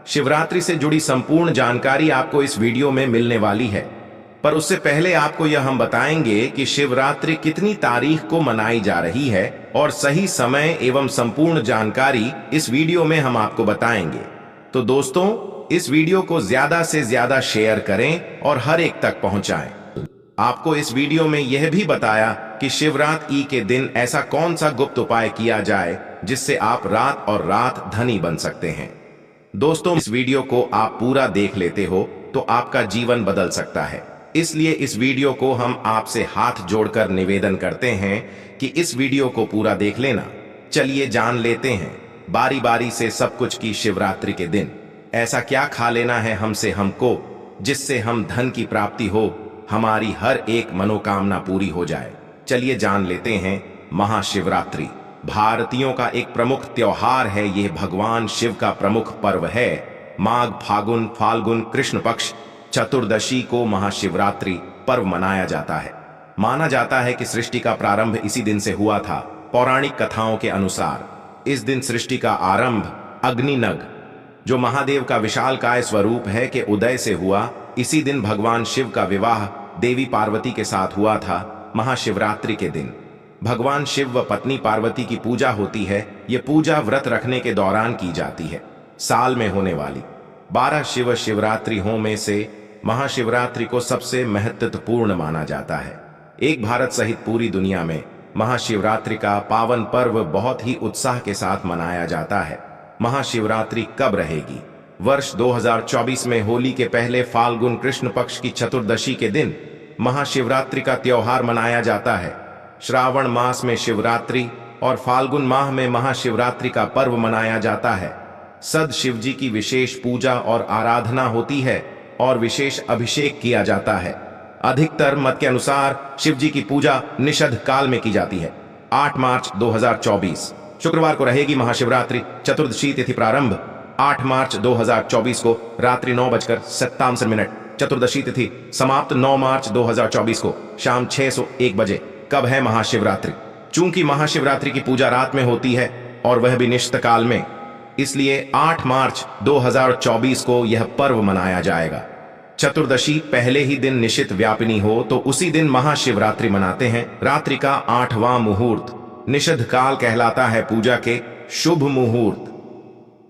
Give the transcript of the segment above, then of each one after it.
शिवरात्रि से जुड़ी संपूर्ण जानकारी आपको इस वीडियो में मिलने वाली है, पर उससे पहले आपको यह हम बताएंगे कि शिवरात्रि कितनी तारीख को मनाई जा रही है और सही समय एवं संपूर्ण जानकारी इस वीडियो में हम आपको बताएंगे। तो दोस्तों, इस वीडियो को ज्यादा से ज्यादा शेयर करें और हर एक तक पहुंचाएं। आपको इस वीडियो में यह भी बताया कि शिवरात्रि के दिन ऐसा कौन सा गुप्त उपाय किया जाए जिससे आप रात और रात धनी बन सकते हैं। दोस्तों, इस वीडियो को आप पूरा देख लेते हो तो आपका जीवन बदल सकता है। इसलिए इस वीडियो को हम आपसे हाथ जोड़कर निवेदन करते हैं कि इस वीडियो को पूरा देख लेना। चलिए जान लेते हैं बारी बारी से सब कुछ की शिवरात्रि के दिन ऐसा क्या खा लेना है हमसे हमको जिससे हम धन की प्राप्ति हो, हमारी हर एक मनोकामना पूरी हो जाए। चलिए जान लेते हैं। महाशिवरात्रि भारतीयों का एक प्रमुख त्योहार है। यह भगवान शिव का प्रमुख पर्व है। माघ फाल्गुन कृष्ण पक्ष चतुर्दशी को महाशिवरात्रि पर्व मनाया जाता है। माना जाता है कि सृष्टि का प्रारंभ इसी दिन से हुआ था। पौराणिक कथाओं के अनुसार इस दिन सृष्टि का आरंभ अग्निनग, जो महादेव का विशालकाय स्वरूप है, के उदय से हुआ। इसी दिन भगवान शिव का विवाह देवी पार्वती के साथ हुआ था। महाशिवरात्रि के दिन भगवान शिव व पत्नी पार्वती की पूजा होती है। यह पूजा व्रत रखने के दौरान की जाती है। साल में होने वाली 12 शिव शिवरात्रियों में से महाशिवरात्रि को सबसे महत्वपूर्ण माना जाता है। एक भारत सहित पूरी दुनिया में महाशिवरात्रि का पावन पर्व बहुत ही उत्साह के साथ मनाया जाता है। महाशिवरात्रि कब रहेगी? वर्ष 2024 में होली के पहले फाल्गुन कृष्ण पक्ष की चतुर्दशी के दिन महाशिवरात्रि का त्योहार मनाया जाता है। श्रावण मास में शिवरात्रि और फाल्गुन माह में महाशिवरात्रि का पर्व मनाया जाता है। सद शिव जी की विशेष पूजा और आराधना होती है और विशेष अभिषेक किया जाता है। अधिकतर मत के अनुसार शिव जी की पूजा निषध काल में की जाती है। 8 मार्च 2024 शुक्रवार को रहेगी महाशिवरात्रि। चतुर्दशी तिथि प्रारंभ 8 मार्च 2024 को रात्रि 9:57। चतुर्दशी तिथि समाप्त 9 मार्च 2024 को शाम 6:01 बजे। कब है महाशिवरात्रि? चूंकि महाशिवरात्रि की पूजा रात में होती है और वह भी निश्चित काल में, इसलिए 8 मार्च 2024 को यह पर्व मनाया जाएगा। चतुर्दशी पहले ही दिन निशित व्यापिनी हो तो उसी दिन महाशिवरात्रि मनाते हैं। रात्रि का 8वां मुहूर्त निषिद्ध काल कहलाता है। पूजा के शुभ मुहूर्त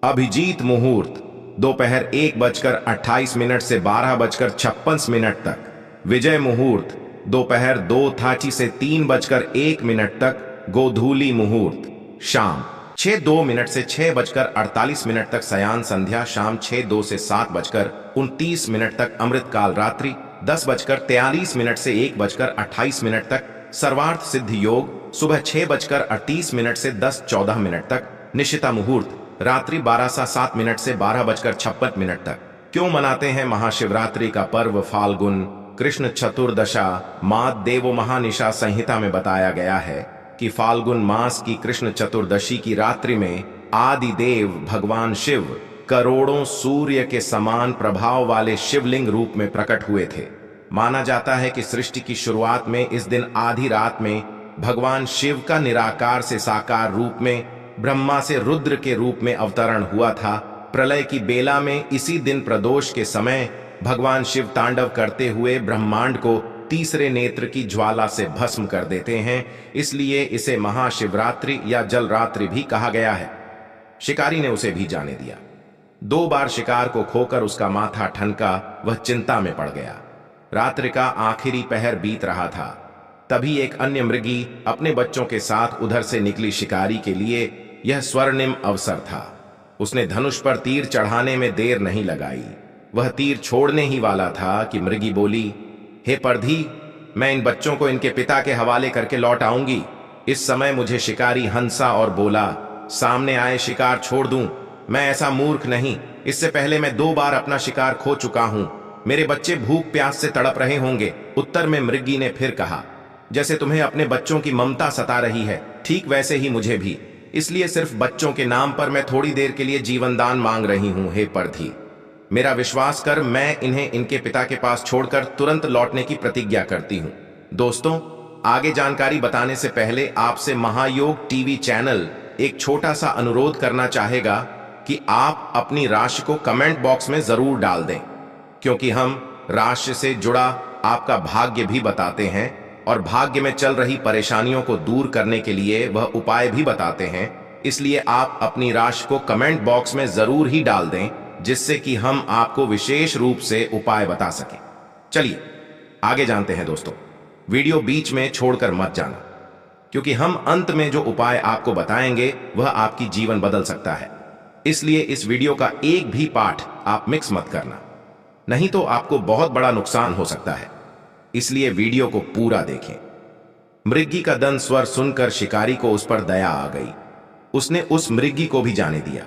अभिजीत मुहूर्त दोपहर 1:28 से 12:56 तक। विजय मुहूर्त दोपहर 2:30 से 3:01 तक। गोधूली मुहूर्त शाम 6:02 से 6:48 तक। सयान संध्या शाम 6:02 से 7:29 तक। अमृतकाल रात्रि 10:43 से 1:28 तक। सर्वार्थ सिद्ध योग सुबह 6:38 से 10:14 तक। निशिता मुहूर्त रात्रि 12:07 से 12:56 तक। क्यों मनाते हैं महाशिवरात्रि का पर्व? फाल्गुन कृष्ण चतुर्दशा माद देवो महानिशा संहिता में बताया गया है कि फाल्गुन मास की कृष्ण चतुर्दशी की रात्रि में आदि देव भगवान शिव करोड़ों सूर्य के समान प्रभाव वाले शिवलिंग रूप में प्रकट हुए थे। माना जाता है कि सृष्टि की शुरुआत में इस दिन आधी रात में भगवान शिव का निराकार से साकार रूप में ब्रह्मा से रुद्र के रूप में अवतरण हुआ था। प्रलय की बेला में इसी दिन प्रदोष के समय भगवान शिव तांडव करते हुए ब्रह्मांड को तीसरे नेत्र की ज्वाला से भस्म कर देते हैं। इसलिए इसे महाशिवरात्रि या जलरात्रि भी कहा गया है। शिकारी ने उसे भी जाने दिया। 2 बार शिकार को खोकर उसका माथा ठनका। वह चिंता में पड़ गया। रात्रि का आखिरी पहर बीत रहा था। तभी एक अन्य मृगी अपने बच्चों के साथ उधर से निकली शिकारी के लिए यह स्वर्णिम अवसर था। उसने धनुष पर तीर चढ़ाने में देर नहीं लगाई। वह तीर छोड़ने ही वाला था कि मृगी बोली, हे परधी, मैं इन बच्चों को इनके पिता के हवाले करके लौट आऊंगी। इस समय मुझे शिकारी हंसा और बोला, सामने आए शिकार छोड़ दूं? मैं ऐसा मूर्ख नहीं। इससे पहले मैं 2 बार अपना शिकार खो चुका हूं। मेरे बच्चे भूख प्यास से तड़प रहे होंगे। उत्तर में मृगी ने फिर कहा, जैसे तुम्हें अपने बच्चों की ममता सता रही है, ठीक वैसे ही मुझे भी। इसलिए सिर्फ बच्चों के नाम पर मैं थोड़ी देर के लिए जीवन दान मांग रही हूं। हे परधी, मेरा विश्वास कर, मैं इन्हें इनके पिता के पास छोड़कर तुरंत लौटने की प्रतिज्ञा करती हूं। दोस्तों, आगे जानकारी बताने से पहले आपसे महायोग टीवी चैनल एक छोटा सा अनुरोध करना चाहेगा कि आप अपनी राशि को कमेंट बॉक्स में जरूर डाल दें, क्योंकि हम राशि से जुड़ा आपका भाग्य भी बताते हैं और भाग्य में चल रही परेशानियों को दूर करने के लिए वह उपाय भी बताते हैं। इसलिए आप अपनी राशि को कमेंट बॉक्स में जरूर ही डाल दें, जिससे कि हम आपको विशेष रूप से उपाय बता सकें। चलिए आगे जानते हैं दोस्तों। वीडियो बीच में छोड़कर मत जाना, क्योंकि हम अंत में जो उपाय आपको बताएंगे वह आपकी जीवन बदल सकता है। इसलिए इस वीडियो का एक भी पार्ट आप मिक्स मत करना, नहीं तो आपको बहुत बड़ा नुकसान हो सकता है। इसलिए वीडियो को पूरा देखें। मृगी का दंत स्वर सुनकर शिकारी को उस पर दया आ गई। उसने उस मृगी को भी जाने दिया।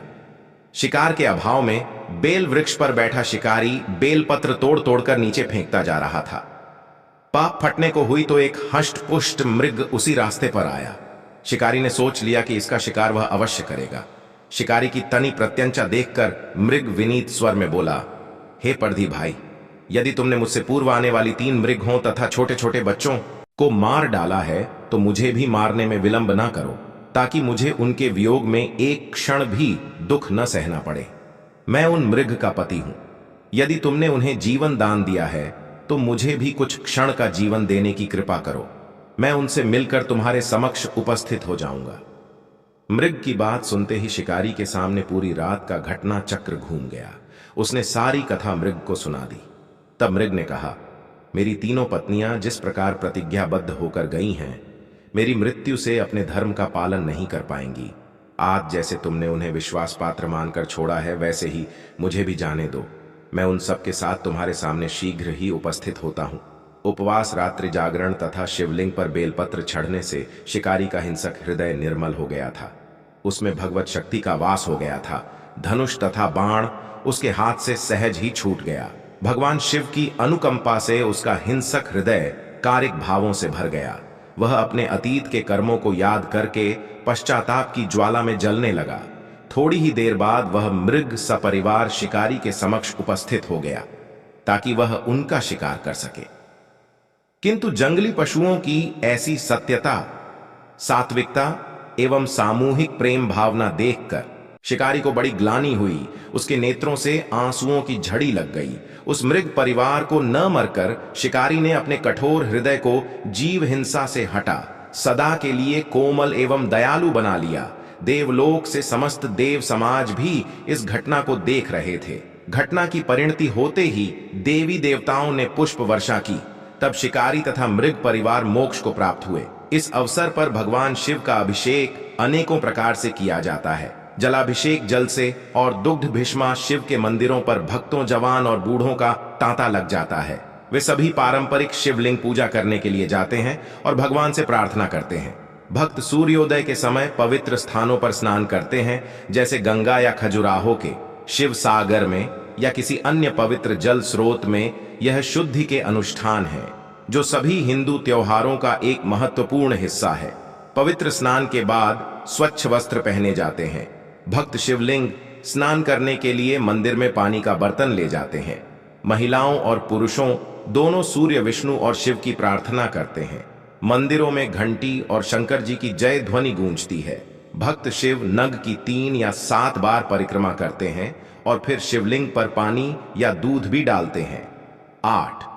शिकार के अभाव में बेल वृक्ष पर बैठा शिकारी बेलपत्र तोड़ तोड़कर नीचे फेंकता जा रहा था। पाप फटने को हुई तो एक हष्ट पुष्ट मृग उसी रास्ते पर आया। शिकारी ने सोच लिया कि इसका शिकार वह अवश्य करेगा। शिकारी की तनी प्रत्यंचा देखकर मृग विनीत स्वर में बोला, हे परधी भाई, यदि तुमने मुझसे पूर्व आने वाली 3 मृग हों तथा छोटे छोटे बच्चों को मार डाला है तो मुझे भी मारने में विलंब ना करो, ताकि मुझे उनके वियोग में एक क्षण भी दुख न सहना पड़े। मैं उन मृग का पति हूं। यदि तुमने उन्हें जीवन दान दिया है तो मुझे भी कुछ क्षण का जीवन देने की कृपा करो। मैं उनसे मिलकर तुम्हारे समक्ष उपस्थित हो जाऊंगा। मृग की बात सुनते ही शिकारी के सामने पूरी रात का घटना चक्र घूम गया। उसने सारी कथा मृग को सुना दी। तब मृग ने कहा, मेरी 3 पत्नियां जिस प्रकार प्रतिज्ञाबद्ध होकर गई हैं, मेरी मृत्यु से अपने धर्म का पालन नहीं कर पाएंगी। आज जैसे तुमने उन्हें विश्वास पात्र मानकर छोड़ा है, वैसे ही मुझे भी जाने दो। मैं उन सब के साथ तुम्हारे सामने शीघ्र ही उपस्थित होता हूं। उपवास, रात्रि जागरण तथा शिवलिंग पर बेलपत्र चढ़ने से शिकारी का हिंसक हृदय निर्मल हो गया था। उसमें भगवत शक्ति का वास हो गया था। धनुष तथा बाण उसके हाथ से सहज ही छूट गया। भगवान शिव की अनुकंपा से उसका हिंसक हृदय कारिक भावों से भर गया। वह अपने अतीत के कर्मों को याद करके पश्चाताप की ज्वाला में जलने लगा। थोड़ी ही देर बाद वह मृग सपरिवार शिकारी के समक्ष उपस्थित हो गया, ताकि वह उनका शिकार कर सके। किंतु जंगली पशुओं की ऐसी सत्यता, सात्विकता एवं सामूहिक प्रेम भावना देखकर शिकारी को बड़ी ग्लानि हुई। उसके नेत्रों से आंसुओं की झड़ी लग गई। उस मृग परिवार को न मरकर शिकारी ने अपने कठोर हृदय को जीव हिंसा से हटा सदा के लिए कोमल एवं दयालु बना लिया। देवलोक से समस्त देव समाज भी इस घटना को देख रहे थे। घटना की परिणति होते ही देवी देवताओं ने पुष्प वर्षा की। तब शिकारी तथा मृग परिवार मोक्ष को प्राप्त हुए। इस अवसर पर भगवान शिव का अभिषेक अनेकों प्रकार से किया जाता है। जलाभिषेक जल से और दुग्ध भीष्मा शिव के मंदिरों पर भक्तों, जवान और बूढ़ों का तांता लग जाता है। वे सभी पारंपरिक शिवलिंग पूजा करने के लिए जाते हैं और भगवान से प्रार्थना करते हैं। भक्त सूर्योदय के समय पवित्र स्थानों पर स्नान करते हैं, जैसे गंगा या खजुराहो के शिव सागर में या किसी अन्य पवित्र जल स्रोत में। यह शुद्धि के अनुष्ठान है जो सभी हिंदू त्योहारों का एक महत्वपूर्ण हिस्सा है। पवित्र स्नान के बाद स्वच्छ वस्त्र पहने जाते हैं। भक्त शिवलिंग स्नान करने के लिए मंदिर में पानी का बर्तन ले जाते हैं। महिलाओं और पुरुषों दोनों सूर्य, विष्णु और शिव की प्रार्थना करते हैं। मंदिरों में घंटी और शंकर जी की जय ध्वनि गूंजती है। भक्त शिव नग की 3 या 7 बार परिक्रमा करते हैं और फिर शिवलिंग पर पानी या दूध भी डालते हैं। 8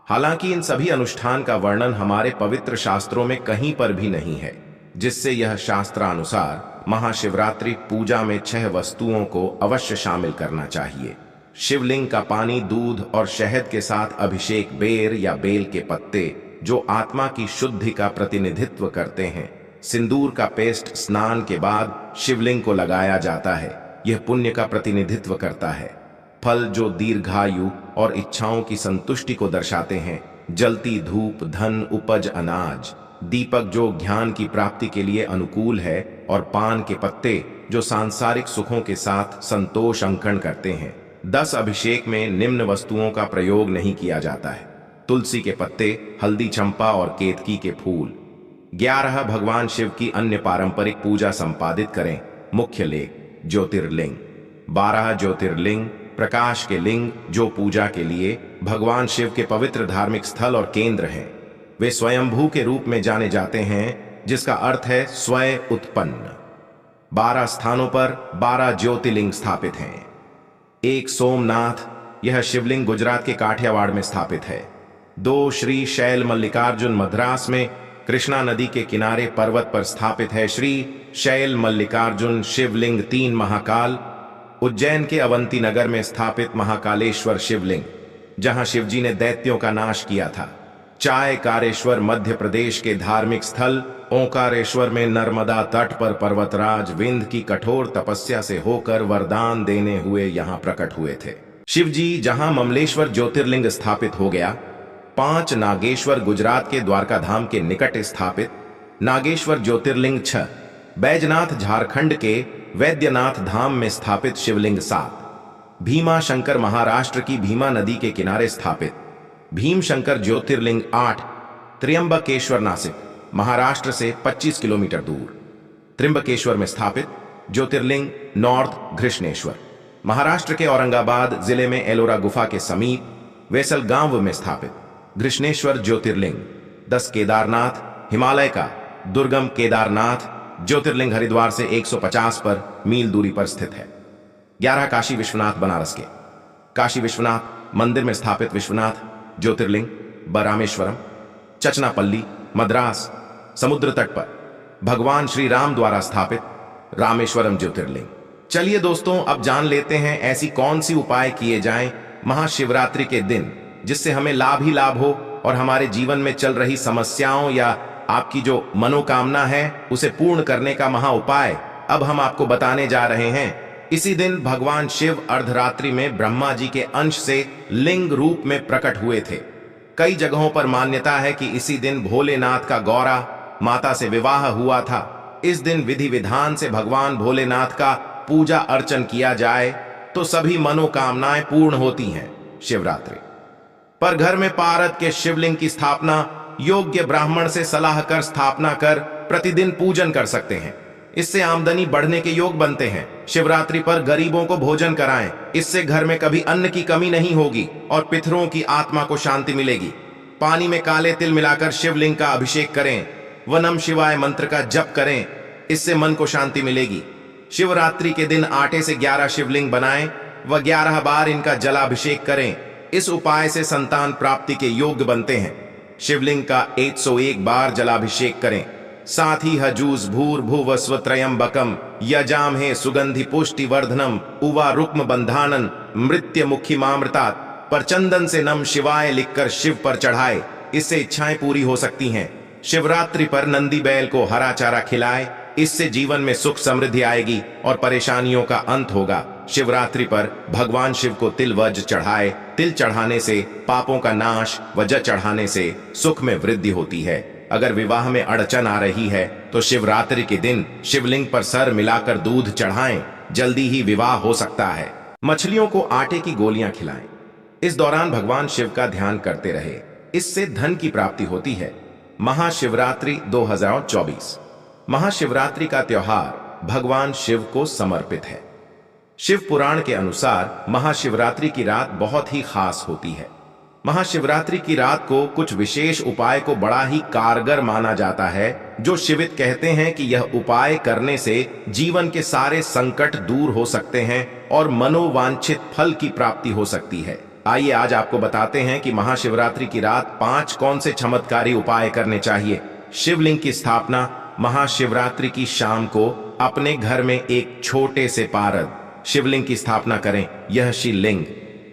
हालांकि इन सभी अनुष्ठान का वर्णन हमारे पवित्र शास्त्रों में कहीं पर भी नहीं है, जिससे यह शास्त्रानुसार महाशिवरात्रि पूजा में 6 वस्तुओं को अवश्य शामिल करना चाहिए। शिवलिंग का पानी, दूध और शहद के साथ अभिषेक, बेर या बेल के पत्ते जो आत्मा की शुद्धि का प्रतिनिधित्व करते हैं। सिंदूर का पेस्ट स्नान के बाद शिवलिंग को लगाया जाता है। यह पुण्य का प्रतिनिधित्व करता है। फल जो दीर्घायु और इच्छाओं की संतुष्टि को दर्शाते हैं। जलती धूप, धन, उपज, अनाज। दीपक जो ज्ञान की प्राप्ति के लिए अनुकूल है और पान के पत्ते जो सांसारिक सुखों के साथ संतोष अंकन करते हैं। 10 अभिषेक में निम्न वस्तुओं का प्रयोग नहीं किया जाता है: तुलसी के पत्ते, हल्दी, चंपा और केतकी के फूल। 11 भगवान शिव की अन्य पारंपरिक पूजा संपादित करें। मुख्य लेख ज्योतिर्लिंग। 12 ज्योतिर्लिंग प्रकाश के लिंग जो पूजा के लिए भगवान शिव के पवित्र धार्मिक स्थल और केंद्र हैं। वे स्वयंभू के रूप में जाने जाते हैं, जिसका अर्थ है स्वयं उत्पन्न। 12 स्थानों पर 12 ज्योतिर्लिंग स्थापित हैं। एक सोमनाथ, यह शिवलिंग गुजरात के काठियावाड़ में स्थापित है। 2 श्री शैल मल्लिकार्जुन मद्रास में कृष्णा नदी के किनारे पर्वत पर स्थापित है। श्री शैल मल्लिकार्जुन शिवलिंग। 3 महाकाल, उज्जैन के अवंती नगर में स्थापित महाकालेश्वर शिवलिंग, जहां शिवजी ने दैत्यों का नाश किया था। चायकारेश्वर मध्य प्रदेश के धार्मिक स्थल। ओंकारेश्वर में नर्मदा तट पर पर्वतराज विंध्य की कठोर तपस्या से होकर वरदान देने हुए यहां प्रकट हुए थे। शिवजी जहां ममलेश्वर ज्योतिर्लिंग स्थापित हो गया। 5 नागेश्वर गुजरात के द्वारका धाम के निकट स्थापित नागेश्वर ज्योतिर्लिंग। 6 बैजनाथ झारखंड के वैद्यनाथ धाम में स्थापित शिवलिंग। 7 भीमा शंकर महाराष्ट्र की भीमा नदी के किनारे स्थापित भीम शंकर ज्योतिर्लिंग। 8 त्र्यंबकेश्वर नासिक महाराष्ट्र से 25 किलोमीटर दूर त्र्यंबकेश्वर में स्थापित ज्योतिर्लिंग। नॉर्थ घृष्णेश्वर महाराष्ट्र के औरंगाबाद जिले में एलोरा गुफा के समीप वेसल गांव में स्थापित घृष्णेश्वर ज्योतिर्लिंग। 10 केदारनाथ, हिमालय का दुर्गम केदारनाथ ज्योतिर्लिंग हरिद्वार से 150 मील दूरी पर स्थित है। 11 काशी विश्वनाथ, बनारस के काशी विश्वनाथ मंदिर में स्थापित विश्वनाथ ज्योतिर्लिंग। रामेश्वरम, चचनापल्ली, मद्रास समुद्र तट पर भगवान श्री राम द्वारा स्थापित रामेश्वरम ज्योतिर्लिंग। चलिए दोस्तों, अब जान लेते हैं ऐसी कौन सी उपाय किए जाएं महाशिवरात्रि के दिन जिससे हमें लाभ ही लाभ हो और हमारे जीवन में चल रही समस्याओं या आपकी जो मनोकामना है उसे पूर्ण करने का महा उपाय अब हम आपको बताने जा रहे हैं। इसी दिन भगवान शिव अर्धरात्रि में ब्रह्मा जी के अंश से लिंग रूप में प्रकट हुए थे। कई जगहों पर मान्यता है कि इसी दिन भोलेनाथ का गौरा माता से विवाह हुआ था। इस दिन विधि विधान से भगवान भोलेनाथ का पूजा अर्चन किया जाए तो सभी मनोकामनाएं पूर्ण होती हैं। शिवरात्रि पर घर में पारद के शिवलिंग की स्थापना योग्य ब्राह्मण से सलाह कर स्थापना कर प्रतिदिन पूजन कर सकते हैं। इससे आमदनी बढ़ने के योग बनते हैं। शिवरात्रि पर गरीबों को भोजन कराएं, इससे घर में कभी अन्न की कमी नहीं होगी और पितरों की आत्मा को शांति मिलेगी। पानी में काले तिल मिलाकर शिवलिंग का अभिषेक करें व नम शिवाय मंत्र का जप करें, इससे मन को शांति मिलेगी। शिवरात्रि के दिन आटे से 11 शिवलिंग बनाएं व 11 बार इनका जलाभिषेक करें। इस उपाय से संतान प्राप्ति के योग्य बनते हैं। शिवलिंग का 101 बार जलाभिषेक करें। साथ ही हजूस भूर भुव स्व त्रयंबकम यजामहे सुगंधि पुष्टि वर्धनम उवा रुक्म बंधानन मृत्य मुखी मामृतात पर चंदन से नम शिवाय लिखकर शिव पर चढ़ाए, इससे इच्छाएं पूरी हो सकती हैं। शिवरात्रि पर नंदी बैल को हरा चारा खिलाए, इससे जीवन में सुख समृद्धि आएगी और परेशानियों का अंत होगा। शिवरात्रि पर भगवान शिव को तिल वज चढ़ाए। तिल चढ़ाने से पापों का नाश, वज चढ़ाने से सुख में वृद्धि होती है। अगर विवाह में अड़चन आ रही है तो शिवरात्रि के दिन शिवलिंग पर सर मिलाकर दूध चढ़ाएं, जल्दी ही विवाह हो सकता है। मछलियों को आटे की गोलियां खिलाएं। इस दौरान भगवान शिव का ध्यान करते रहे, इससे धन की प्राप्ति होती है। महाशिवरात्रि 2024 महाशिवरात्रि का त्योहार भगवान शिव को समर्पित है। शिव पुराण के अनुसार महाशिवरात्रि की रात बहुत ही खास होती है। महाशिवरात्रि की रात को कुछ विशेष उपाय को बड़ा ही कारगर माना जाता है। जो शिवित कहते हैं कि यह उपाय करने से जीवन के सारे संकट दूर हो सकते हैं और मनोवांछित फल की प्राप्ति हो सकती है। आइए आज आपको बताते हैं कि महाशिवरात्रि की रात 5 कौन से चमत्कारी उपाय करने चाहिए। शिवलिंग की स्थापना महाशिवरात्रि की शाम को अपने घर में एक छोटे से पारद शिवलिंग की स्थापना करें। यह शिवलिंग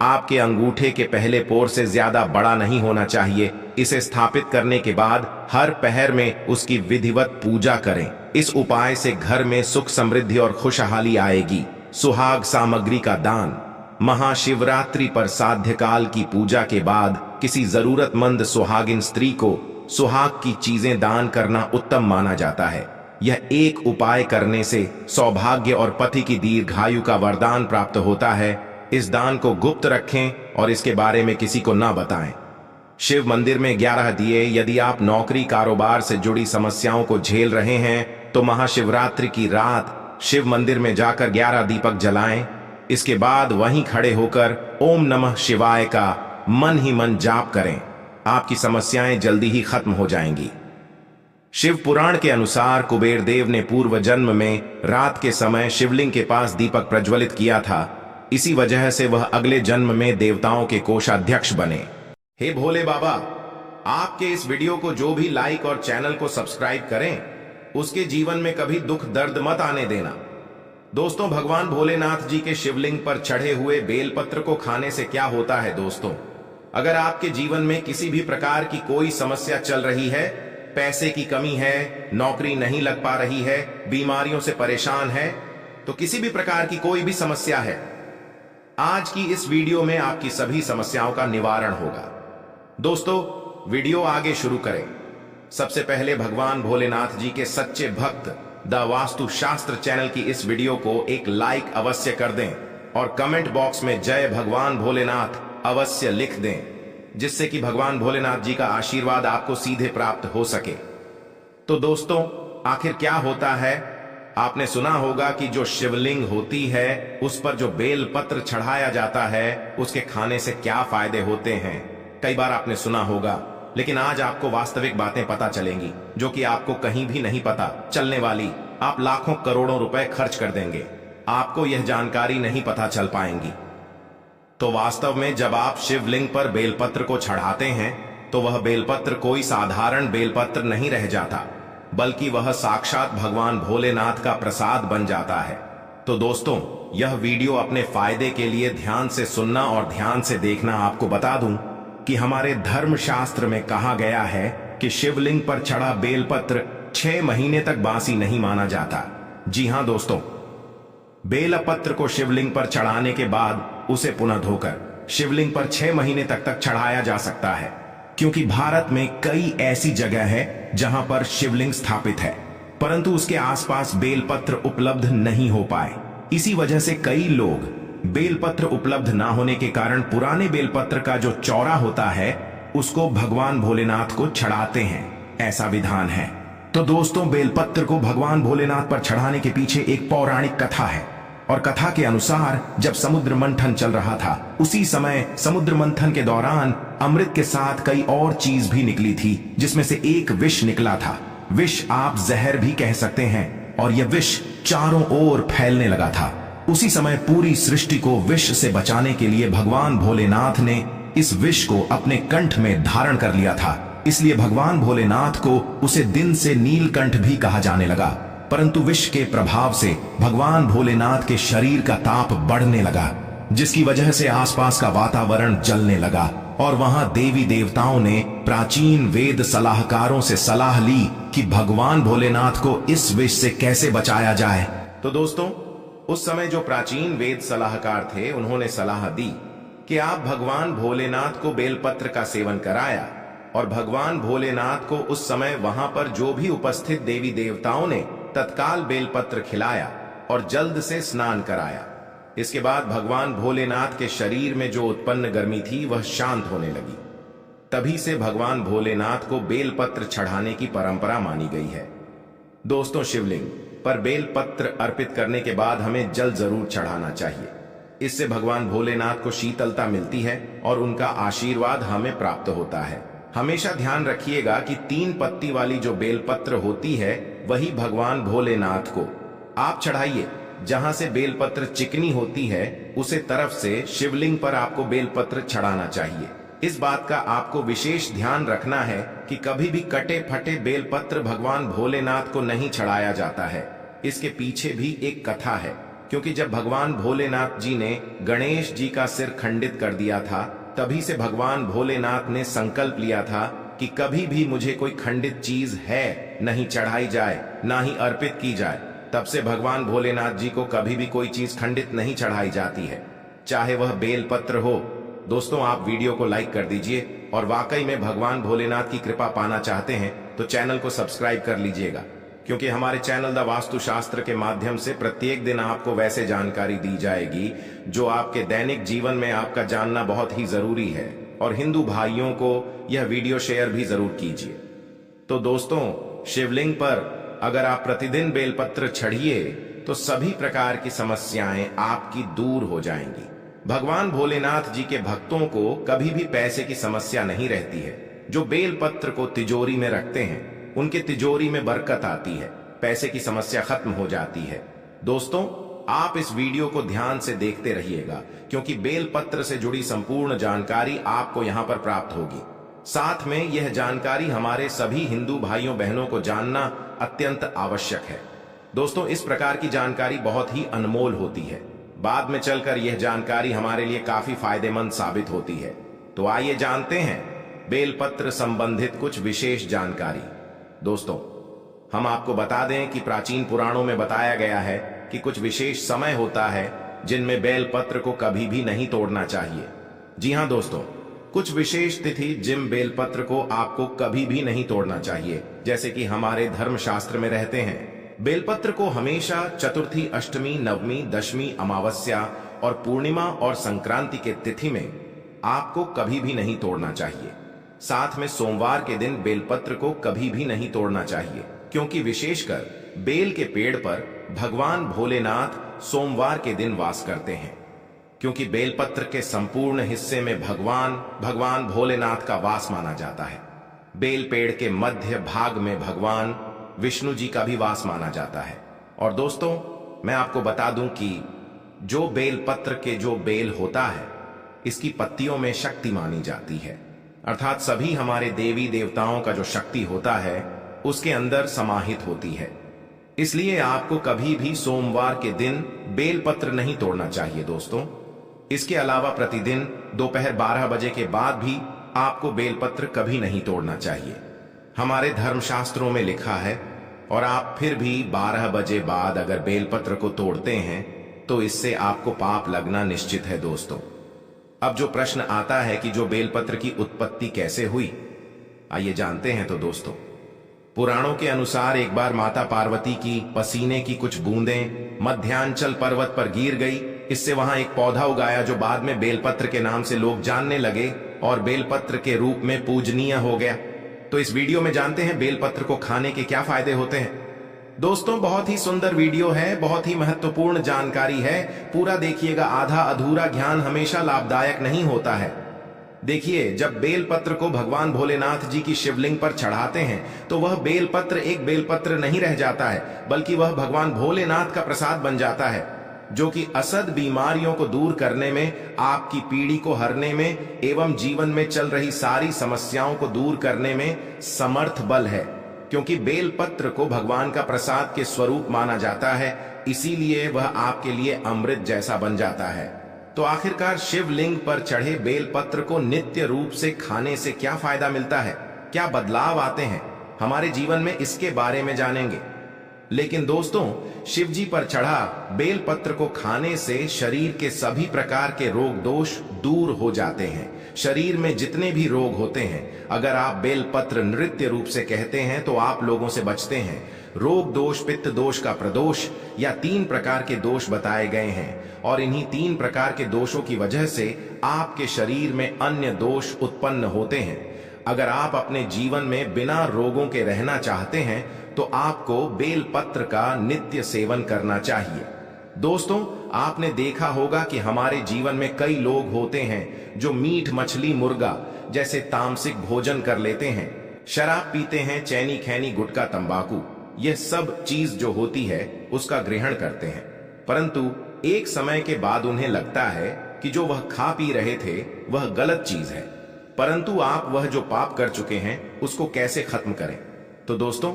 आपके अंगूठे के पहले पोर से ज्यादा बड़ा नहीं होना चाहिए। इसे स्थापित करने के बाद हर पहर में उसकी विधिवत पूजा करें। इस उपाय से घर में सुख समृद्धि और खुशहाली आएगी। सुहाग सामग्री का दान महाशिवरात्रि पर साध्यकाल की पूजा के बाद किसी जरूरतमंद सुहागिन स्त्री को सुहाग की चीजें दान करना उत्तम माना जाता है। यह एक उपाय करने से सौभाग्य और पति की दीर्घायु का वरदान प्राप्त होता है। इस दान को गुप्त रखें और इसके बारे में किसी को ना बताएं। शिव मंदिर में 11 दिए। यदि आप नौकरी कारोबार से जुड़ी समस्याओं को झेल रहे हैं तो महाशिवरात्रि की रात शिव मंदिर में जाकर 11 दीपक जलाएं। इसके बाद वहीं खड़े होकर ओम नमः शिवाय का मन ही मन जाप करें। आपकी समस्याएं जल्दी ही खत्म हो जाएंगी। शिव पुराण के अनुसार कुबेर देव ने पूर्व जन्म में रात के समय शिवलिंग के पास दीपक प्रज्वलित किया था। इसी वजह से वह अगले जन्म में देवताओं के कोषाध्यक्ष बने। हे भोले बाबा, आपके इस वीडियो को जो भी लाइक और चैनल को सब्सक्राइब करें, उसके जीवन में कभी दुख दर्द मत आने देना। दोस्तों, भगवान भोलेनाथ जी के शिवलिंग पर चढ़े हुए बेलपत्र को खाने से क्या होता है दोस्तों, अगर आपके जीवन में किसी भी प्रकार की कोई समस्या चल रही है, पैसे की कमी है, नौकरी नहीं लग पा रही है, बीमारियों से परेशान है, तो किसी भी प्रकार की कोई भी समस्या है, आज की इस वीडियो में आपकी सभी समस्याओं का निवारण होगा। दोस्तों, वीडियो आगे शुरू करें। सबसे पहले भगवान भोलेनाथ जी के सच्चे भक्त द वास्तु शास्त्र चैनल की इस वीडियो को एक लाइक अवश्य कर दें और कमेंट बॉक्स में जय भगवान भोलेनाथ अवश्य लिख दें, जिससे कि भगवान भोलेनाथ जी का आशीर्वाद आपको सीधे प्राप्त हो सके। तो दोस्तों, आखिर क्या होता है? आपने सुना होगा कि जो शिवलिंग होती है उस पर जो बेल पत्र चढ़ाया जाता है, उसके खाने से क्या फायदे होते हैं, कई बार आपने सुना होगा। लेकिन आज आपको वास्तविक बातें पता चलेंगी जो कि आपको कहीं भी नहीं पता चलने वाली। आप लाखों करोड़ों रुपए खर्च कर देंगे, आपको यह जानकारी नहीं पता चल पाएंगी। तो वास्तव में जब आप शिवलिंग पर बेलपत्र को चढ़ाते हैं तो वह बेलपत्र कोई साधारण बेलपत्र नहीं रह जाता, बल्कि वह साक्षात भगवान भोलेनाथ का प्रसाद बन जाता है। तो दोस्तों, यह वीडियो अपने फायदे के लिए ध्यान से सुनना और ध्यान से देखना। आपको बता दूं कि हमारे धर्मशास्त्र में कहा गया है कि शिवलिंग पर चढ़ा बेलपत्र 6 महीने तक बासी नहीं माना जाता। जी हां दोस्तों, बेलपत्र को शिवलिंग पर चढ़ाने के बाद उसे पुनः धोकर शिवलिंग पर 6 महीने तक चढ़ाया जा सकता है, क्योंकि भारत में कई ऐसी जगह है जहां पर शिवलिंग स्थापित है परंतु उसके आसपास बेलपत्र उपलब्ध नहीं हो पाए। इसी वजह से कई लोग बेलपत्र उपलब्ध ना होने के कारण पुराने बेलपत्र का जो चौरा होता है उसको भगवान भोलेनाथ को चढ़ाते हैं, ऐसा विधान है। तो दोस्तों, बेलपत्र को भगवान भोलेनाथ पर चढ़ाने के पीछे एक पौराणिक कथा है और कथा के अनुसार जब समुद्र मंथन चल रहा था, उसी समय समुद्र मंथन के दौरान अमृत के साथ कई और चीज भी निकली थी, जिसमें से एक विष निकला था। विष आप जहर भी कह सकते हैं, और यह विष चारों ओर फैलने लगा था। उसी समय पूरी सृष्टि को विष से बचाने के लिए भगवान भोलेनाथ ने इस विष को अपने कंठ में धारण कर लिया था। इसलिए भगवान भोलेनाथ को उसे दिन से नीलकंठ भी कहा जाने लगा। परंतु विष के प्रभाव से भगवान भोलेनाथ के शरीर का ताप बढ़ने लगा, जिसकी वजह से आसपास का वातावरण जलने लगा और वहां देवी देवताओं ने प्राचीन वेद सलाहकारों से सलाह ली कि भगवान भोलेनाथ को इस विष से कैसे बचाया जाए। तो दोस्तों, उस समय जो प्राचीन वेद सलाहकार थे, उन्होंने सलाह दी कि आप भगवान भोलेनाथ को बेलपत्र का सेवन कराया, और भगवान भोलेनाथ को उस समय वहां पर जो भी उपस्थित देवी देवताओं ने तत्काल बेलपत्र खिलाया और जल्द से स्नान कराया। इसके बाद भगवान भोलेनाथ के शरीर में जो उत्पन्न गर्मी थी वह शांत होने लगी। तभी से भगवान भोलेनाथ को बेलपत्र चढ़ाने की परंपरा मानी गई है। दोस्तों, शिवलिंग पर बेलपत्र अर्पित करने के बाद हमें जल जरूर चढ़ाना चाहिए। इससे भगवान भोलेनाथ को शीतलता मिलती है और उनका आशीर्वाद हमें प्राप्त होता है। हमेशा ध्यान रखिएगा कि 3 पत्ती वाली जो बेलपत्र होती है वही भगवान भोलेनाथ को आप चढ़ाइए। जहां से बेलपत्र चिकनी होती है उसे तरफ से शिवलिंग पर आपको बेलपत्र चढ़ाना चाहिए। इस बात का आपको विशेष ध्यान रखना है कि कभी भी कटे फटे बेलपत्र भगवान भोलेनाथ को नहीं चढ़ाया जाता है। इसके पीछे भी एक कथा है, क्योंकि जब भगवान भोलेनाथ जी ने गणेश जी का सिर खंडित कर दिया था, तभी से भगवान भोलेनाथ ने संकल्प लिया था कि कभी भी मुझे कोई खंडित चीज है नहीं चढ़ाई जाए, ना ही अर्पित की जाए। तब से भगवान भोलेनाथ जी को कभी भी कोई चीज खंडित नहीं चढ़ाई जाती है, चाहे वह बेलपत्र हो। दोस्तों, आप वीडियो को लाइक कर दीजिए और वाकई में भगवान भोलेनाथ की कृपा पाना चाहते हैं तो चैनल को सब्सक्राइब कर लीजिएगा, क्योंकि हमारे चैनल द वास्तु शास्त्र के माध्यम से प्रत्येक दिन आपको वैसे जानकारी दी जाएगी जो आपके दैनिक जीवन में आपका जानना बहुत ही जरूरी है। और हिंदू भाइयों को यह वीडियो शेयर भी जरूर कीजिए। तो दोस्तों, शिवलिंग पर अगर आप प्रतिदिन बेलपत्र चढ़िए तो सभी प्रकार की समस्याएं आपकी दूर हो जाएंगी। भगवान भोलेनाथ जी के भक्तों को कभी भी पैसे की समस्या नहीं रहती है। जो बेलपत्र को तिजोरी में रखते हैं उनके तिजोरी में बरकत आती है, पैसे की समस्या खत्म हो जाती है। दोस्तों, आप इस वीडियो को ध्यान से देखते रहिएगा, क्योंकि बेलपत्र से जुड़ी संपूर्ण जानकारी आपको यहाँ पर प्राप्त होगी। साथ में यह जानकारी हमारे सभी हिंदू भाइयों बहनों को जानना अत्यंत आवश्यक है। दोस्तों, इस प्रकार की जानकारी बहुत ही अनमोल होती है। बाद में चलकर यह जानकारी हमारे लिए काफी फायदेमंद साबित होती है। तो आइए जानते हैं बेलपत्र संबंधित कुछ विशेष जानकारी। दोस्तों, हम आपको बता दें कि प्राचीन पुराणों में बताया गया है कि कुछ विशेष समय होता है जिनमें बेलपत्र को कभी भी नहीं तोड़ना चाहिए। जी हां दोस्तों, कुछ विशेष तिथि जिन बेलपत्र को आपको कभी भी नहीं तोड़ना चाहिए, जैसे कि हमारे धर्मशास्त्र में रहते हैं। बेलपत्र को हमेशा चतुर्थी, अष्टमी, नवमी, दशमी, अमावस्या और पूर्णिमा और संक्रांति के तिथि में आपको कभी भी नहीं तोड़ना चाहिए। साथ में सोमवार के दिन बेलपत्र को कभी भी नहीं तोड़ना चाहिए, क्योंकि विशेषकर बेल के पेड़ पर भगवान भोलेनाथ सोमवार के दिन वास करते हैं। क्योंकि बेलपत्र के संपूर्ण हिस्से में भगवान भोलेनाथ का वास माना जाता है। बेल पेड़ के मध्य भाग में भगवान विष्णु जी का भी वास माना जाता है। और दोस्तों, मैं आपको बता दूं कि जो बेलपत्र के जो बेल होता है, इसकी पत्तियों में शक्ति मानी जाती है, अर्थात सभी हमारे देवी देवताओं का जो शक्ति होता है उसके अंदर समाहित होती है। इसलिए आपको कभी भी सोमवार के दिन बेलपत्र नहीं तोड़ना चाहिए। दोस्तों, इसके अलावा प्रतिदिन दोपहर 12 बजे के बाद भी आपको बेलपत्र कभी नहीं तोड़ना चाहिए। हमारे धर्मशास्त्रों में लिखा है, और आप फिर भी 12 बजे बाद अगर बेलपत्र को तोड़ते हैं तो इससे आपको पाप लगना निश्चित है। दोस्तों, अब जो प्रश्न आता है कि जो बेलपत्र की उत्पत्ति कैसे हुई, आइए जानते हैं। तो दोस्तों, पुराणों के अनुसार एक बार माता पार्वती की पसीने की कुछ बूंदें मध्यांचल पर्वत पर गिर गई। इससे वहां एक पौधा उगाया जो बाद में बेलपत्र के नाम से लोग जानने लगे और बेलपत्र के रूप में पूजनीय हो गया। तो इस वीडियो में जानते हैं बेलपत्र को खाने के क्या फायदे होते हैं। दोस्तों, बहुत ही सुंदर वीडियो है, बहुत ही महत्वपूर्ण जानकारी है, पूरा देखिएगा। आधा अधूरा ज्ञान हमेशा लाभदायक नहीं होता है। देखिए, जब बेलपत्र को भगवान भोलेनाथ जी की शिवलिंग पर चढ़ाते हैं तो वह बेलपत्र एक बेलपत्र नहीं रह जाता है, बल्कि वह भगवान भोलेनाथ का प्रसाद बन जाता है, जो कि असद बीमारियों को दूर करने में, आपकी पीढ़ी को हरने में एवं जीवन में चल रही सारी समस्याओं को दूर करने में समर्थ बल है। क्योंकि बेलपत्र को भगवान का प्रसाद के स्वरूप माना जाता है, इसीलिए वह आपके लिए अमृत जैसा बन जाता है। तो आखिरकार शिवलिंग पर चढ़े बेलपत्र को नित्य रूप से खाने से क्या फायदा मिलता है, क्या बदलाव आते हैं हमारे जीवन में, इसके बारे में जानेंगे। लेकिन दोस्तों, शिवजी पर चढ़ा बेलपत्र को खाने से शरीर के सभी प्रकार के रोग दोष दूर हो जाते हैं। शरीर में जितने भी रोग होते हैं, अगर आप बेलपत्र नृत्य रूप से कहते हैं तो आप लोगों से बचते हैं। रोग दोष, पित्त दोष का प्रदोष या 3 प्रकार के दोष बताए गए हैं, और इन्हीं 3 प्रकार के दोषों की वजह से आपके शरीर में अन्य दोष उत्पन्न होते हैं। अगर आप अपने जीवन में बिना रोगों के रहना चाहते हैं तो आपको बेलपत्र का नित्य सेवन करना चाहिए। दोस्तों, आपने देखा होगा कि हमारे जीवन में कई लोग होते हैं जो मीट, मछली, मुर्गा जैसे तामसिक भोजन कर लेते हैं, शराब पीते हैं, चैनी, खैनी, गुटखा, तंबाकू, यह सब चीज जो होती है उसका ग्रहण करते हैं। परंतु एक समय के बाद उन्हें लगता है कि जो वह खा पी रहे थे वह गलत चीज है, परंतु आप वह जो पाप कर चुके हैं उसको कैसे खत्म करें। तो दोस्तों,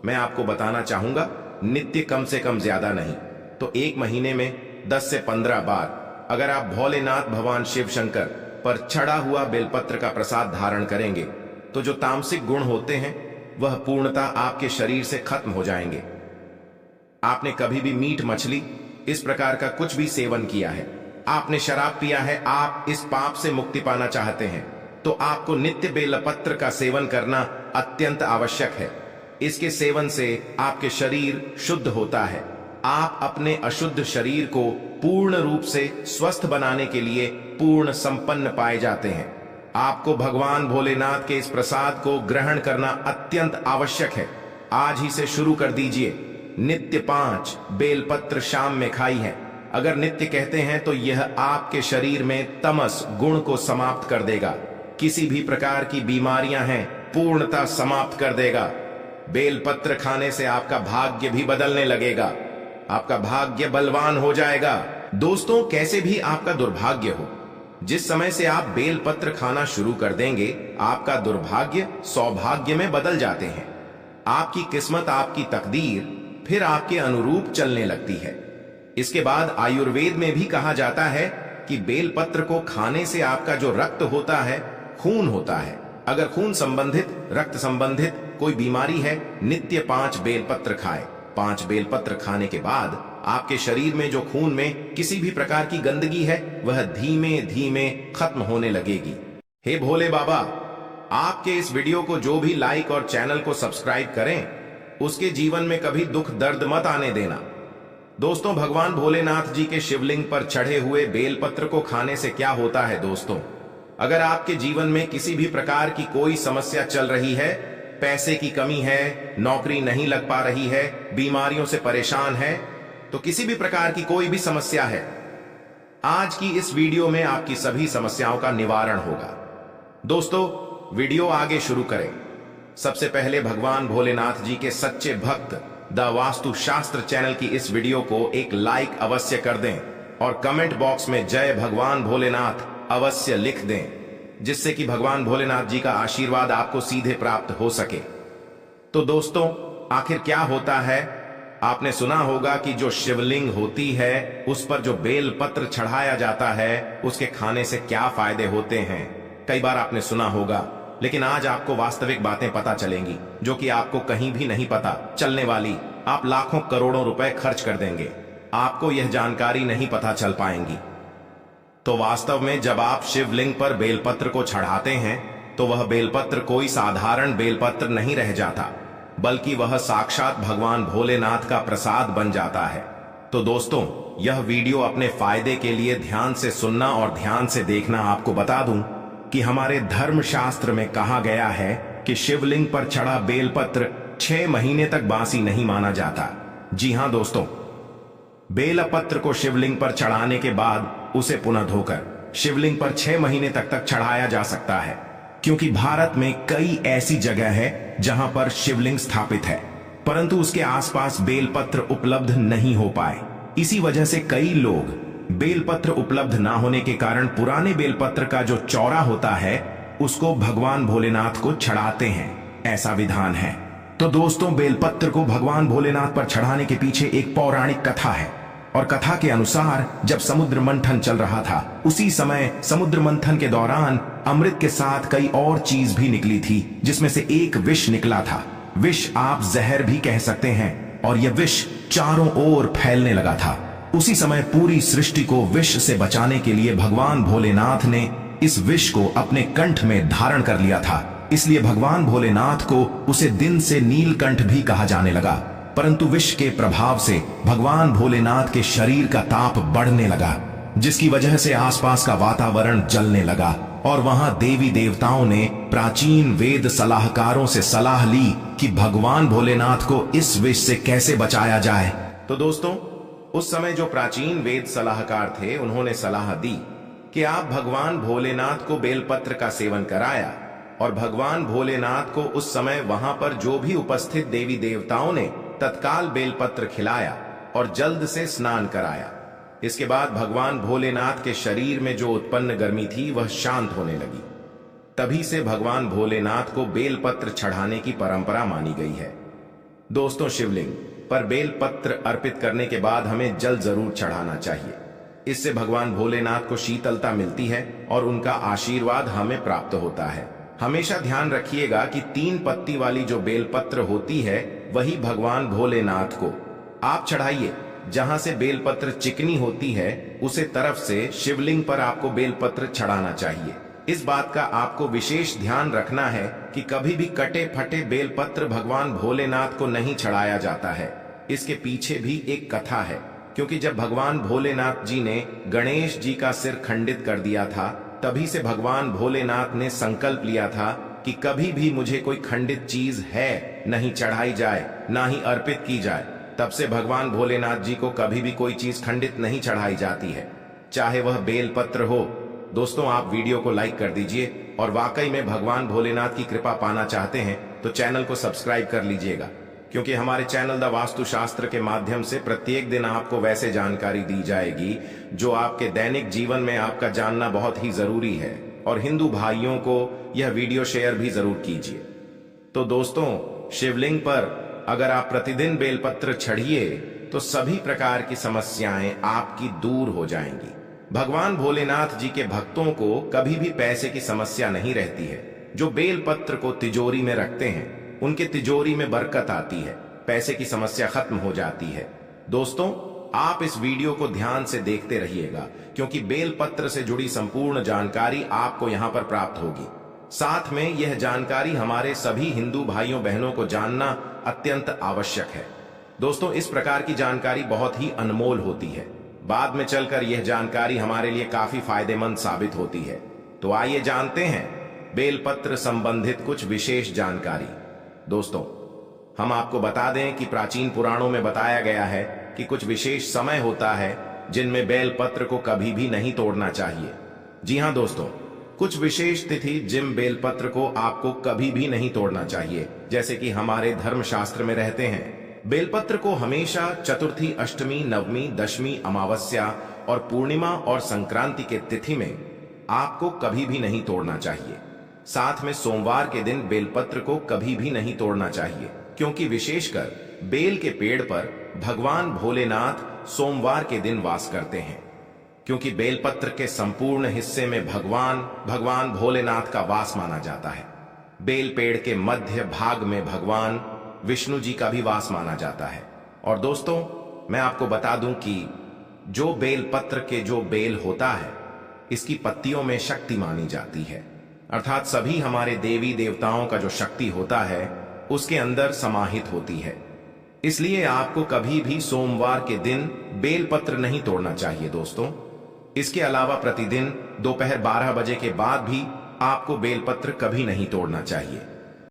मैं आपको बताना चाहूंगा, नित्य कम से कम ज्यादा नहीं तो 1 महीने में 10 से 15 बार अगर आप भोलेनाथ भगवान शिव शंकर पर चढ़ा हुआ बेलपत्र का प्रसाद धारण करेंगे तो जो तामसिक गुण होते हैं वह पूर्णतः आपके शरीर से खत्म हो जाएंगे। आपने कभी भी मीट, मछली इस प्रकार का कुछ भी सेवन किया है, आपने शराब पिया है, आप इस पाप से मुक्ति पाना चाहते हैं तो आपको नित्य बेलपत्र का सेवन करना अत्यंत आवश्यक है। इसके सेवन से आपके शरीर शुद्ध होता है। आप अपने अशुद्ध शरीर को पूर्ण रूप से स्वस्थ बनाने के लिए पूर्ण संपन्न पाए जाते हैं। आपको भगवान भोलेनाथ के इस प्रसाद को ग्रहण करना अत्यंत आवश्यक है। आज ही से शुरू कर दीजिए। नित्य 5 बेलपत्र शाम में खाई है। अगर नित्य कहते हैं तो यह आपके शरीर में तमस गुण को समाप्त कर देगा। किसी भी प्रकार की बीमारियां हैं पूर्णतः समाप्त कर देगा। बेलपत्र खाने से आपका भाग्य भी बदलने लगेगा, आपका भाग्य बलवान हो जाएगा। दोस्तों, कैसे भी आपका दुर्भाग्य हो, जिस समय से आप बेलपत्र खाना शुरू कर देंगे, आपका दुर्भाग्य सौभाग्य में बदल जाते हैं। आपकी किस्मत, आपकी तकदीर फिर आपके अनुरूप चलने लगती है। इसके बाद आयुर्वेद में भी कहा जाता है कि बेलपत्र को खाने से आपका जो रक्त होता है, खून होता है। अगर खून संबंधित, रक्त संबंधित कोई बीमारी है, नित्य 5 बेलपत्र खाएं। 5 बेलपत्र खाने के बाद आपके शरीर में जो खून में किसी भी प्रकार की गंदगी है, वह धीमे धीमे खत्म होने लगेगी। हे भोले बाबा, आपके इस वीडियो को जो भी लाइक और चैनल को सब्सक्राइब करें, उसके जीवन में कभी दुख दर्द मत आने देना। दोस्तों, भगवान भोलेनाथ जी के शिवलिंग पर चढ़े हुए बेलपत्र को खाने से क्या होता है दोस्तों, अगर आपके जीवन में किसी भी प्रकार की कोई समस्या चल रही है, पैसे की कमी है, नौकरी नहीं लग पा रही है, बीमारियों से परेशान है, तो किसी भी प्रकार की कोई भी समस्या है, आज की इस वीडियो में आपकी सभी समस्याओं का निवारण होगा। दोस्तों, वीडियो आगे शुरू करें। सबसे पहले भगवान भोलेनाथ जी के सच्चे भक्त द वास्तु शास्त्र चैनल की इस वीडियो को एक लाइक अवश्य कर दें और कमेंट बॉक्स में जय भगवान भोलेनाथ अवश्य लिख दें, जिससे कि भगवान भोलेनाथ जी का आशीर्वाद आपको सीधे प्राप्त हो सके। तो दोस्तों, आखिर क्या होता है? आपने सुना होगा कि जो शिवलिंग होती है, उस पर जो बेल पत्र चढ़ाया जाता है, उसके खाने से क्या फायदे होते हैं। कई बार आपने सुना होगा, लेकिन आज आपको वास्तविक बातें पता चलेंगी, जो कि आपको कहीं भी नहीं पता चलने वाली। आप लाखों करोड़ों रुपए खर्च कर देंगे, आपको यह जानकारी नहीं पता चल पाएंगी। तो वास्तव में जब आप शिवलिंग पर बेलपत्र को चढ़ाते हैं, तो वह बेलपत्र कोई साधारण बेलपत्र नहीं रह जाता, बल्कि वह साक्षात भगवान भोलेनाथ का प्रसाद बन जाता है। तो दोस्तों, यह वीडियो अपने फायदे के लिए ध्यान से सुनना और ध्यान से देखना। आपको बता दूं कि हमारे धर्मशास्त्र में कहा गया है कि शिवलिंग पर चढ़ा बेलपत्र 6 महीने तक बासी नहीं माना जाता। जी हां दोस्तों, बेलपत्र को शिवलिंग पर चढ़ाने के बाद उसे पुनः धोकर शिवलिंग पर 6 महीने तक चढ़ाया जा सकता है, क्योंकि भारत में कई ऐसी जगह है जहां पर शिवलिंग स्थापित है, परंतु उसके आसपास बेलपत्र उपलब्ध नहीं हो पाए। इसी वजह से कई लोग बेलपत्र उपलब्ध ना होने के कारण पुराने बेलपत्र का जो चौरा होता है, उसको भगवान भोलेनाथ को चढ़ाते हैं। ऐसा विधान है। तो दोस्तों, बेलपत्र को भगवान भोलेनाथ पर चढ़ाने के पीछे एक पौराणिक कथा है, और कथा के अनुसार जब समुद्र मंथन चल रहा था, उसी समय समुद्र मंथन के दौरान अमृत के साथ कई और चीज भी निकली थी, जिसमें से एक विष निकला था। विष आप जहर भी कह सकते हैं, और यह विष चारों ओर फैलने लगा था। उसी समय पूरी सृष्टि को विष से बचाने के लिए भगवान भोलेनाथ ने इस विष को अपने कंठ में धारण कर लिया था। इसलिए भगवान भोलेनाथ को उसे दिन से नीलकंठ भी कहा जाने लगा। परंतु विष के प्रभाव से भगवान भोलेनाथ के शरीर का ताप बढ़ने लगा, जिसकी वजह से आसपास का वातावरण जलने लगा, और वहां देवी देवताओं ने प्राचीन वेद सलाहकारों से सलाह ली कि भगवान भोलेनाथ को इस विष से कैसे बचाया जाए। तो दोस्तों, उस समय जो प्राचीन वेद सलाहकार थे, उन्होंने सलाह दी कि आप भगवान भोलेनाथ को बेलपत्र का सेवन कराया, और भगवान भोलेनाथ को उस समय वहां पर जो भी उपस्थित देवी देवताओं ने तत्काल बेलपत्र खिलाया और जल्द से स्नान कराया। इसके बाद भगवान भोलेनाथ के शरीर में जो उत्पन्न गर्मी थी, वह शांत होने लगी। तभी से भगवान भोलेनाथ को बेलपत्र चढ़ाने की परंपरा मानी गई है। दोस्तों, शिवलिंग पर बेलपत्र अर्पित करने के बाद हमें जल जरूर चढ़ाना चाहिए। इससे भगवान भोलेनाथ को शीतलता मिलती है और उनका आशीर्वाद हमें प्राप्त होता है। हमेशा ध्यान रखिएगा कि 3 पत्ती वाली जो बेलपत्र होती है, वही भगवान भोलेनाथ को आप चढ़ाइए। जहां से बेलपत्र चिकनी होती है, उसे तरफ से शिवलिंग पर आपको बेलपत्र चढ़ाना चाहिए। इस बात का आपको विशेष ध्यान रखना है कि कभी भी कटे फटे बेलपत्र भगवान भोलेनाथ को नहीं चढ़ाया जाता है। इसके पीछे भी एक कथा है, क्योंकि जब भगवान भोलेनाथ जी ने गणेश जी का सिर खंडित कर दिया था, तभी से भगवान भोलेनाथ ने संकल्प लिया था कि कभी भी मुझे कोई खंडित चीज है नहीं चढ़ाई जाए, ना ही अर्पित की जाए। तब से भगवान भोलेनाथ जी को कभी भी कोई चीज खंडित नहीं चढ़ाई जाती है, चाहे वह बेलपत्र हो। दोस्तों, आप वीडियो को लाइक कर दीजिए, और वाकई में भगवान भोलेनाथ की कृपा पाना चाहते हैं तो चैनल को सब्सक्राइब कर लीजिएगा, क्योंकि हमारे चैनल द वास्तुशास्त्र के माध्यम से प्रत्येक दिन आपको वैसे जानकारी दी जाएगी जो आपके दैनिक जीवन में आपका जानना बहुत ही जरूरी है। और हिंदू भाइयों को यह वीडियो शेयर भी जरूर कीजिए। तो दोस्तों, शिवलिंग पर अगर आप प्रतिदिन बेलपत्र चढ़िए तो सभी प्रकार की समस्याएं आपकी दूर हो जाएंगी। भगवान भोलेनाथ जी के भक्तों को कभी भी पैसे की समस्या नहीं रहती है। जो बेलपत्र को तिजोरी में रखते हैं उनके तिजोरी में बरकत आती है, पैसे की समस्या खत्म हो जाती है। दोस्तों, आप इस वीडियो को ध्यान से देखते रहिएगा, क्योंकि बेलपत्र से जुड़ी संपूर्ण जानकारी आपको यहां पर प्राप्त होगी। साथ में यह जानकारी हमारे सभी हिंदू भाइयों बहनों को जानना अत्यंत आवश्यक है। दोस्तों, इस प्रकार की जानकारी बहुत ही अनमोल होती है। बाद में चलकर यह जानकारी हमारे लिए काफी फायदेमंद साबित होती है। तो आइए जानते हैं बेलपत्र संबंधित कुछ विशेष जानकारी। दोस्तों, हम आपको बता दें कि प्राचीन पुराणों में बताया गया है कि कुछ विशेष समय होता है जिनमें बेलपत्र को कभी भी नहीं तोड़ना चाहिए। जी हां दोस्तों, कुछ विशेष तिथि जिन बेलपत्र को आपको कभी भी नहीं तोड़ना चाहिए, जैसे कि हमारे धर्मशास्त्र में रहते हैं। बेलपत्र को हमेशा चतुर्थी, अष्टमी, नवमी, दशमी, अमावस्या और पूर्णिमा और संक्रांति के तिथि में आपको कभी भी नहीं तोड़ना चाहिए। साथ में सोमवार के दिन बेलपत्र को कभी भी नहीं तोड़ना चाहिए, क्योंकि विशेषकर बेल के पेड़ पर भगवान भोलेनाथ सोमवार के दिन वास करते हैं। क्योंकि बेलपत्र के संपूर्ण हिस्से में भगवान भोलेनाथ का वास माना जाता है। बेल पेड़ के मध्य भाग में भगवान विष्णु जी का भी वास माना जाता है। और दोस्तों, मैं आपको बता दूं कि जो बेलपत्र के जो बेल होता है, इसकी पत्तियों में शक्ति मानी जाती है, अर्थात सभी हमारे देवी देवताओं का जो शक्ति होता है उसके अंदर समाहित होती है। इसलिए आपको कभी भी सोमवार के दिन बेलपत्र नहीं तोड़ना चाहिए। दोस्तों, इसके अलावा प्रतिदिन दोपहर 12 बजे के बाद भी आपको बेलपत्र कभी नहीं तोड़ना चाहिए।